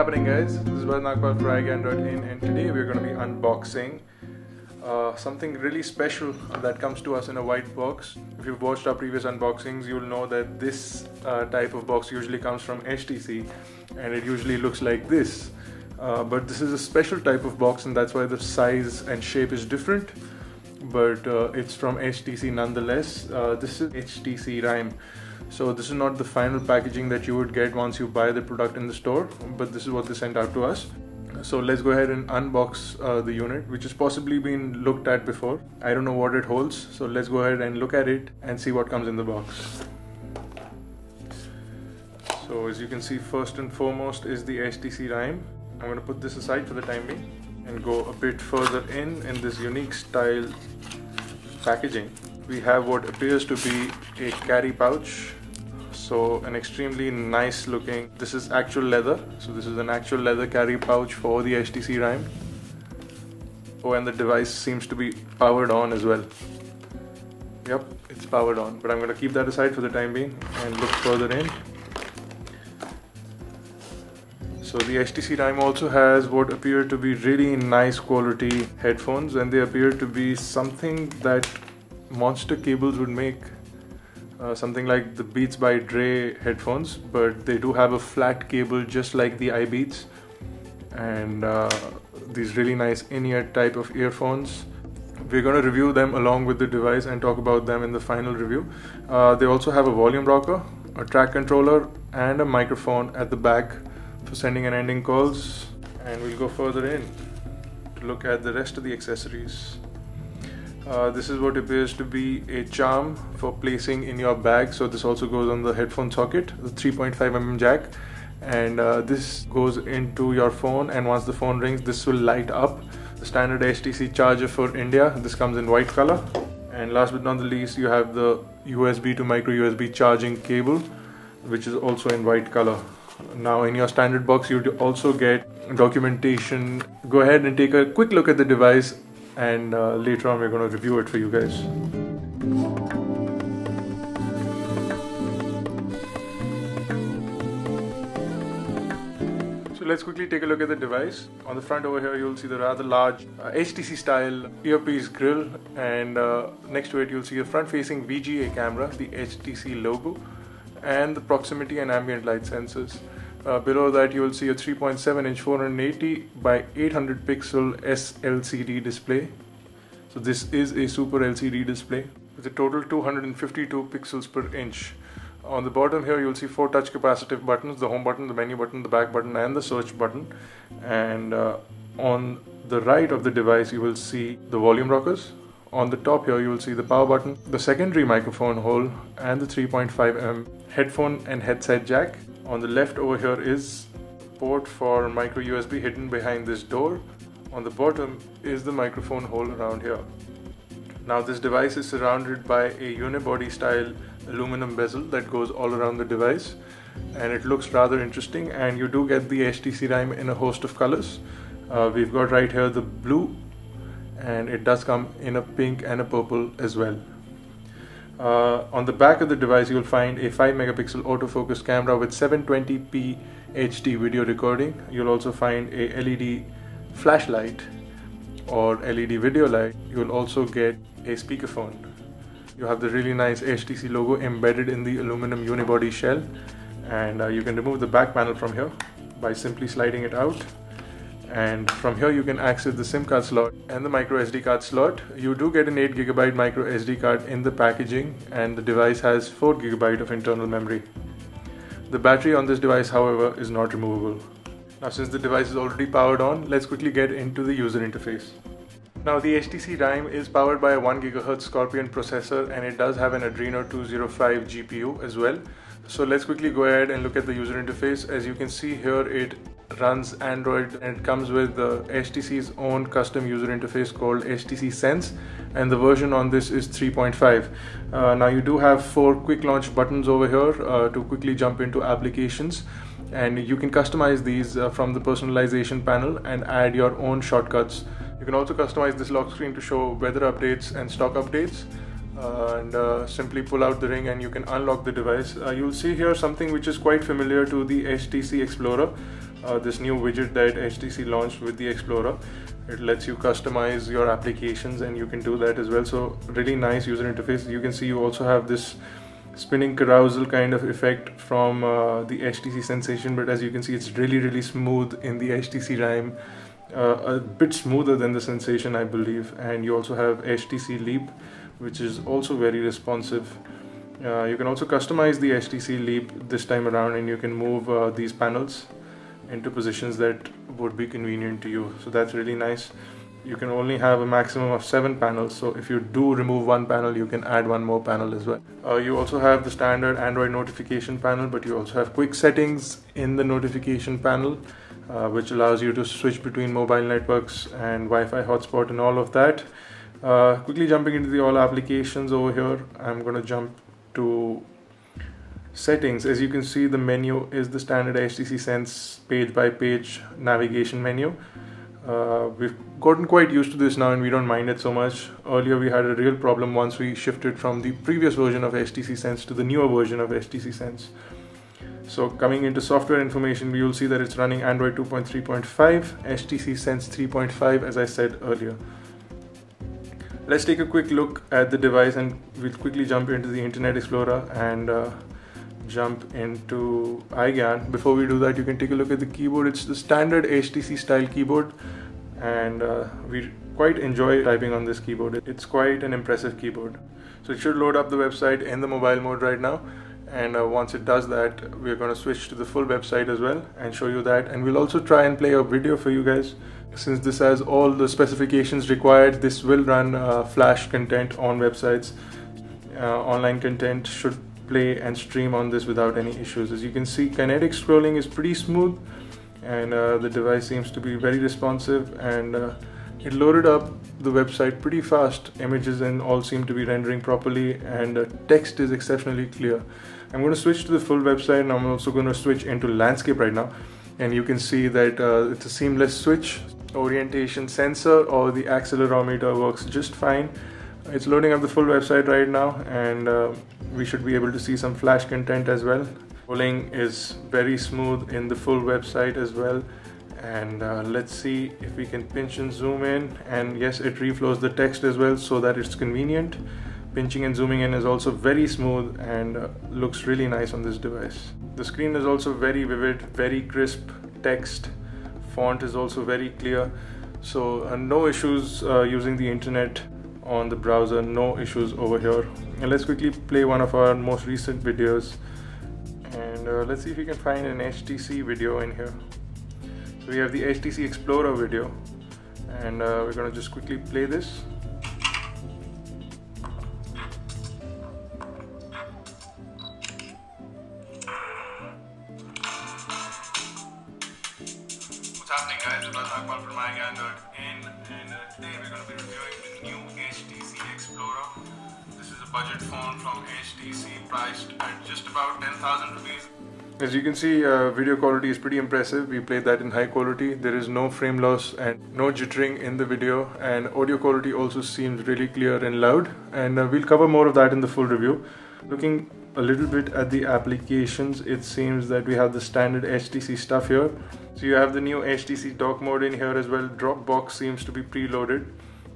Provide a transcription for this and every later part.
happening, guys? This is Nagpal for iGyaan.in, and today we're going to be unboxing something really special that comes to us in a white box. If you've watched our previous unboxings, you'll know that this type of box usually comes from HTC, and it usually looks like this. But this is a special type of box, and that's why the size and shape is different. But it's from HTC nonetheless. This is HTC Rime. So this is not the final packaging that you would get once you buy the product in the store, but this is what they sent out to us. So let's go ahead and unbox the unit, which has possibly been looked at before. I don't know what it holds, so let's go ahead and look at it and see what comes in the box. So as you can see, first and foremost is the HTC Rime. I'm going to put this aside for the time being and go a bit further in this unique style packaging. We have what appears to be a carry pouch. So an extremely nice looking, this is actual leather. So this is an actual leather carry pouch for the HTC Rime. Oh, and the device seems to be powered on as well. Yep, it's powered on, but I'm going to keep that aside for the time being and look further in. So the HTC Rime also has what appear to be really nice quality headphones, and they appear to be something that Monster cables would make. Something like the Beats by Dre headphones, but they do have a flat cable just like the iBeats, and these really nice in-ear type of earphones. We're going to review them along with the device and talk about them in the final review. They also have a volume rocker, a track controller, and a microphone at the back for sending and ending calls. And we'll go further in to look at the rest of the accessories. This is what appears to be a charm for placing in your bag. So this also goes on the headphone socket, the 3.5mm jack, and this goes into your phone, and once the phone rings, this will light up. The standard HTC charger for India, this comes in white color. And last but not the least, you have the USB to micro USB charging cable, which is also in white color. Now in your standard box, you also get documentation. Go ahead and take a quick look at the device, and later on we're going to review it for you guys. So let's quickly take a look at the device. On the front over here you'll see the rather large HTC style earpiece grill, and next to it you'll see a front facing VGA camera, the HTC logo, and the proximity and ambient light sensors. Below that you will see a 3.7-inch 480 by 800 pixel SLCD display. So this is a super LCD display with a total 252 pixels per inch. On the bottom here you will see 4 touch capacitive buttons: the home button, the menu button, the back button, and the search button. And on the right of the device you will see the volume rockers. On the top here you will see the power button, the secondary microphone hole, and the 3.5mm headphone and headset jack. On the left over here is port for micro USB hidden behind this door. On the bottom is the microphone hole around here. Now this device is surrounded by a unibody style aluminum bezel that goes all around the device, and it looks rather interesting, and you do get the HTC Rime in a host of colors. We've got right here the blue, and it does come in a pink and a purple as well. On the back of the device you'll find a 5-megapixel autofocus camera with 720p HD video recording. You'll also find a LED flashlight or LED video light. You'll also get a speakerphone. You have the really nice HTC logo embedded in the aluminum unibody shell, and you can remove the back panel from here by simply sliding it out. And from here you can access the SIM card slot and the micro SD card slot. You do get an 8GB micro SD card in the packaging, and the device has 4GB of internal memory. The battery on this device, however, is not removable. Now since the device is already powered on, let's quickly get into the user interface. Now the HTC Rime is powered by a 1GHz Scorpion processor, and it does have an Adreno 205 GPU as well. So let's quickly go ahead and look at the user interface. As you can see here, it runs Android, and it comes with HTC's own custom user interface called HTC Sense, and the version on this is 3.5. Now you do have 4 quick launch buttons over here to quickly jump into applications, and you can customize these from the personalization panel and add your own shortcuts. You can also customize this lock screen to show weather updates and stock updates. and simply pull out the ring and you can unlock the device. You'll see here something which is quite familiar to the HTC Explorer. this new widget that HTC launched with the Explorer. It lets you customize your applications, and you can do that as well. So really nice user interface. You can see you also have this spinning carousel kind of effect from the HTC Sensation, but as you can see, it's really smooth in the HTC Rime, a bit smoother than the Sensation, I believe. And you also have HTC Leap, which is also very responsive. You can also customize the HTC Leap this time around, and you can move these panels into positions that would be convenient to you. So that's really nice. You can only have a maximum of 7 panels, so if you do remove one panel, you can add one more panel as well. You also have the standard Android notification panel, but you also have quick settings in the notification panel, which allows you to switch between mobile networks and Wi-Fi hotspot and all of that. Quickly jumping into the all applications over here, I'm going to jump to settings. As you can see, the menu is the standard HTC Sense page by page navigation menu. We've gotten quite used to this now, and we don't mind it so much. Earlier we had a real problem once we shifted from the previous version of HTC Sense to the newer version of HTC Sense. So coming into software information, we will see that it's running Android 2.3.5, HTC Sense 3.5, as I said earlier. Let's take a quick look at the device, and we'll quickly jump into the Internet Explorer and jump into iGyaan. Before we do that, you can take a look at the keyboard. It's the standard HTC style keyboard, and we quite enjoy typing on this keyboard. It's quite an impressive keyboard. So it should load up the website in the mobile mode right now, and once it does that, we're going to switch to the full website as well and show you that. And we'll also try and play a video for you guys. Since this has all the specifications required, this will run Flash content on websites. Online content should play and stream on this without any issues. As you can see, kinetic scrolling is pretty smooth, and the device seems to be very responsive, and it loaded up the website pretty fast. Images and all seem to be rendering properly, and text is exceptionally clear. I'm going to switch to the full website, and I'm also going to switch into landscape right now, and you can see that it's a seamless switch. Orientation sensor or the accelerometer works just fine. It's loading up the full website right now, and we should be able to see some Flash content as well. Scrolling is very smooth in the full website as well, and let's see if we can pinch and zoom in, and yes, it reflows the text as well so that it's convenient. Pinching and zooming in is also very smooth and looks really nice on this device. The screen is also very vivid, very crisp text. Font is also very clear, so no issues using the internet on the browser, no issues over here. And let's quickly play one of our most recent videos, and let's see if we can find an HTC video in here. So we have the HTC Explorer video, and we're going to just quickly play this. What's happening, guys? It's Akmal from iGyaan.in, and today we're going to be reviewing the new HTC Explorer. This is a budget phone from HTC, priced at just about 10,000 rupees. As you can see, video quality is pretty impressive. We played that in high quality. There is no frame loss and no jittering in the video, and audio quality also seems really clear and loud, and we'll cover more of that in the full review. Looking a little bit at the applications, it seems that we have the standard HTC stuff here. So you have the new HTC dock mode in here as well. Dropbox seems to be preloaded.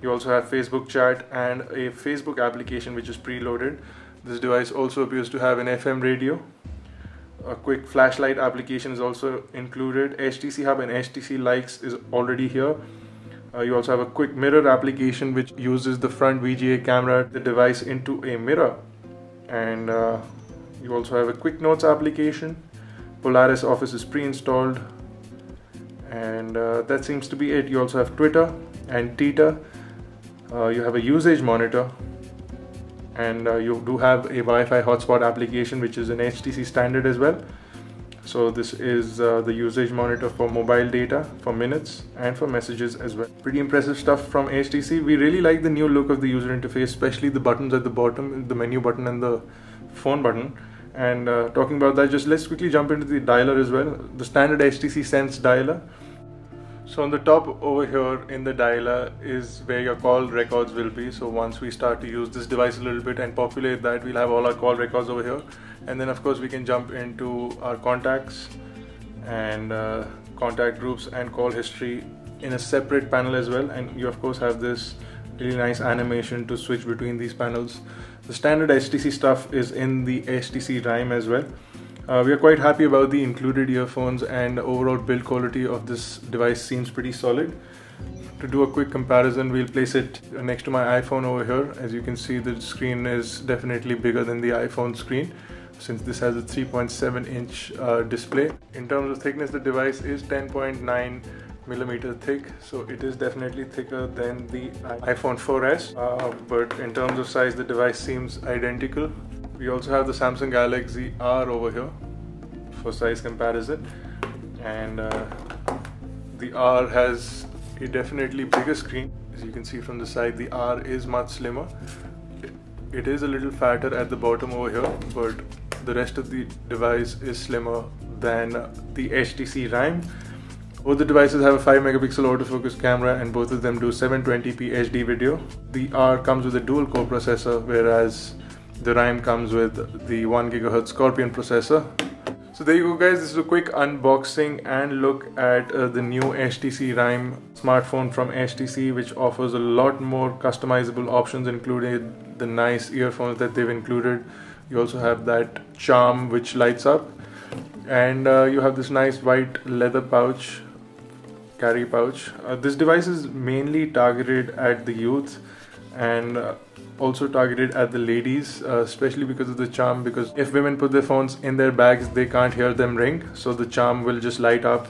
You also have Facebook chat and a Facebook application which is preloaded. This device also appears to have an FM radio. A quick flashlight application is also included. HTC Hub and HTC Likes is already here. You also have a quick mirror application which uses the front VGA camera, the device into a mirror. And you also have a quick notes application. Polaris Office is pre-installed, and that seems to be it. You also have Twitter and Teta. You have a usage monitor, and you do have a Wi-Fi hotspot application which is an HTC standard as well. So this is the usage monitor for mobile data, for minutes, and for messages as well. Pretty impressive stuff from HTC. We really like the new look of the user interface, especially the buttons at the bottom, the menu button and the phone button. And talking about that, just let's quickly jump into the dialer as well. The standard HTC Sense dialer. So on the top over here in the dialer is where your call records will be. So once we start to use this device a little bit and populate that, we'll have all our call records over here. And then of course we can jump into our contacts, and contact groups and call history in a separate panel as well. And you of course have this really nice animation to switch between these panels. The standard HTC stuff is in the HTC Rime as well. We are quite happy about the included earphones, and the overall build quality of this device seems pretty solid. To do a quick comparison, we'll place it next to my iPhone over here. As you can see, the screen is definitely bigger than the iPhone screen, since this has a 3.7-inch display. In terms of thickness, the device is 10.9 millimeter thick, so it is definitely thicker than the iPhone 4S, but in terms of size, the device seems identical. We also have the Samsung Galaxy R over here for size comparison, and the R has a definitely bigger screen. As you can see from the side, the R is much slimmer. It is a little fatter at the bottom over here, but the rest of the device is slimmer than the HTC Rime. Both the devices have a 5 megapixel autofocus camera, and both of them do 720p HD video. The R comes with a dual core processor, whereas the Rime comes with the 1 GHz Scorpion processor. So there you go guys, this is a quick unboxing and look at the new HTC Rime smartphone from HTC, which offers a lot more customizable options, including the nice earphones that they've included. You also have that charm which lights up, and you have this nice white leather pouch, carry pouch. This device is mainly targeted at the youth and also targeted at the ladies, especially because of the charm, because if women put their phones in their bags, they can't hear them ring, so the charm will just light up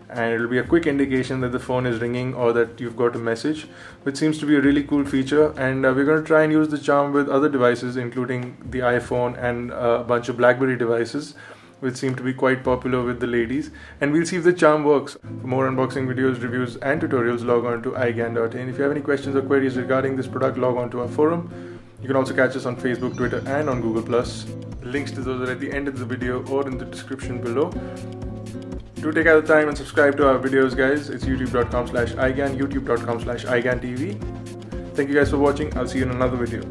and it'll be a quick indication that the phone is ringing or that you've got a message, which seems to be a really cool feature. And we're going to try and use the charm with other devices, including the iPhone and a bunch of BlackBerry devices, which seem to be quite popular with the ladies, and we'll see if the charm works. For more unboxing videos, reviews and tutorials, log on to iGyaan.in. If you have any questions or queries regarding this product, log on to our forum. You can also catch us on Facebook, Twitter and on Google+. Links to those are at the end of the video or in the description below. Do take out the time and subscribe to our videos, guys. It's youtube.com/iGyaan, youtube.com/iGyaanTV. Thank you guys for watching. I'll see you in another video.